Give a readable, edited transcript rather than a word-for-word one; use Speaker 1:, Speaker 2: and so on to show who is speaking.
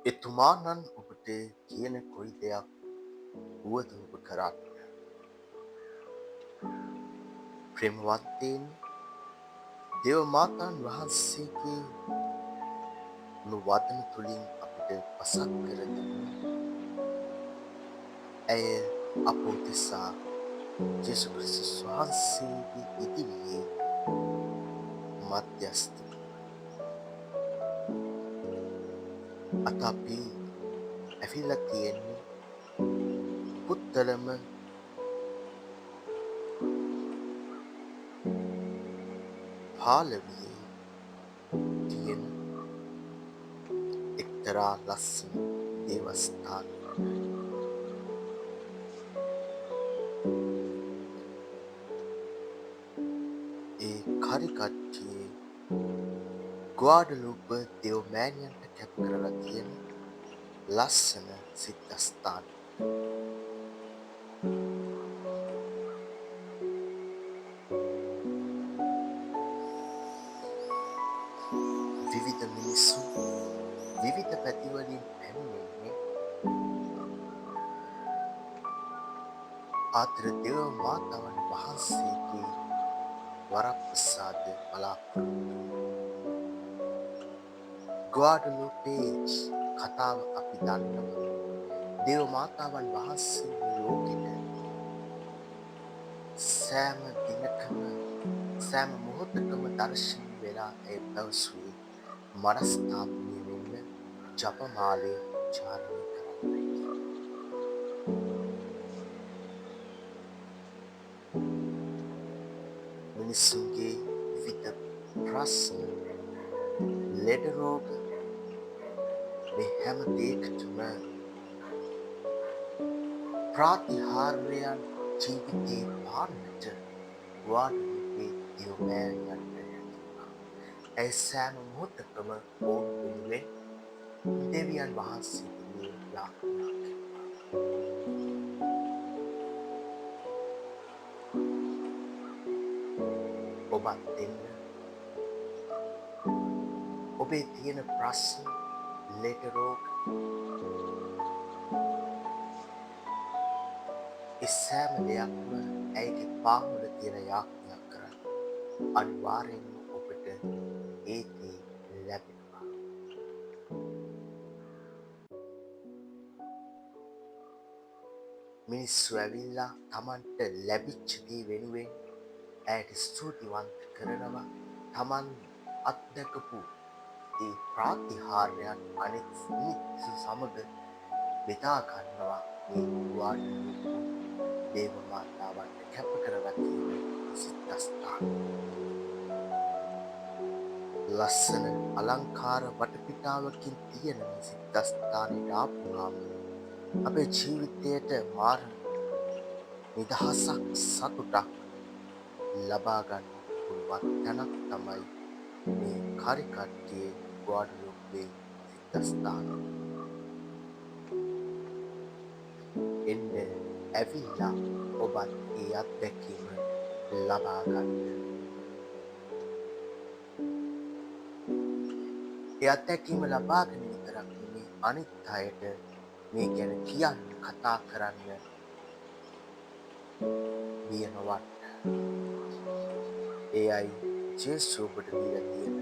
Speaker 1: එතුමා නම් ඔබට කියන කොයි දෙයක් වුවද ඔබ කරන්න. ප්‍රේමවන්තයින් දේව මාතාන් වහන්සේගේ වදන තුලින් අපිට පසක් කර දෙන්නේ. ඇය අප උදෙසා ජේසුස් ක්‍රිස්තුස් වහන්සේගේ ඉදිරියේ මධ්‍යස්ථ අද අපි ඇවිල්ලා තියෙන්නේ පුත්තලම පාලවියේ තියෙන එක්තරා ලස්සන දේවස්ථානයකට. ඒ කරිකට්ටියේ ගුවාඩලූප දෙව්මෑණියන්ට කැප කරලා තියෙන ලස්සන සිද්ධස්ථාන. විවිධ මිනිස්සු විවිධ පැතිවලින් පැමිණෙන්නේ ආදර දේව මාතාවන් වහන්සේගේ වරප්‍රසාද බලාපොරොත්තු. ගුවාඩලූපේ කතාව අපි දන්නවා. දේව මාතාවන් වහන්සේ ලෝකෙට සෑම දිනකම සෑම මොහොතකම දර්ශන වෙලා ඒ පැවසුවේ මනස්ථාපනය වෙන්න ජපමාලේ උච්චාරණය කරන්නයි. මිනිසුන්ගේ විවිධ ප්‍රශ්න, ලෙඩ රෝග මේ හැම දෙයකටම ප්‍රාතිහාර්යයන් ජීවිතේ පාන්නට ගුවාඩලූපේ දෙව්මෑණියන්ට හැකිවුණා. ඒ සෑම මොහොතකම ඔවුන් වෙනුවෙන් දෙවියන් වහන්සේගේ යාඥා කෙරුවා. ඔබත් දෙන්න ඔබේ තියෙන ප්‍රශ්න, ලෙඩ රෝග ඒ සෑම දෙයක්ම ඇයගේ පාමුල තියෙන යාඥා කරන්න. අනිවාර්යෙන්ම ඔබට ඒ දේ ලැබෙනවා. මිනිස්සු ඇවිල්ලා Tamanට ලැබිච්ච දේ වෙනුවෙන් ඇයට ස්තුතිවන්ත කරනවා. Taman අත්දකපු ඒ ප්‍රාතිහාර්යයන් අනෙක් මිනිස්සු සමග බෙදා ගන්නවා. මේ ගුවාඩලූප දේව මාතාවන්ට කැප කරලා තියෙන සිද්ධස්ථාන. ලස්සන අලංකාර වටපිටාවකින් තියෙන සිද්ධස්ථානයට ආපුහම අපේ ජීවිතයට මාර නිදහසක්, සතුටක් ලබා ගන්න පුළුවන් තැනක් තමයි මේ කරිකට්ටියේ ගුවාඩලූපේ සිද්ධස්ථාන. එන්න ඇවිල්ලා ඔබත් ඒ අත්දැකීම ලබා ගන්න. ඒ අත්දැකීම ලබාගෙන විතරක් නෙමෙයි අනිත් අයට මේ ගැන කියන්න, කතා කරන්න බිය නොවන්න. ඒ අය ජේසුස් ඔබට දීලා තියෙන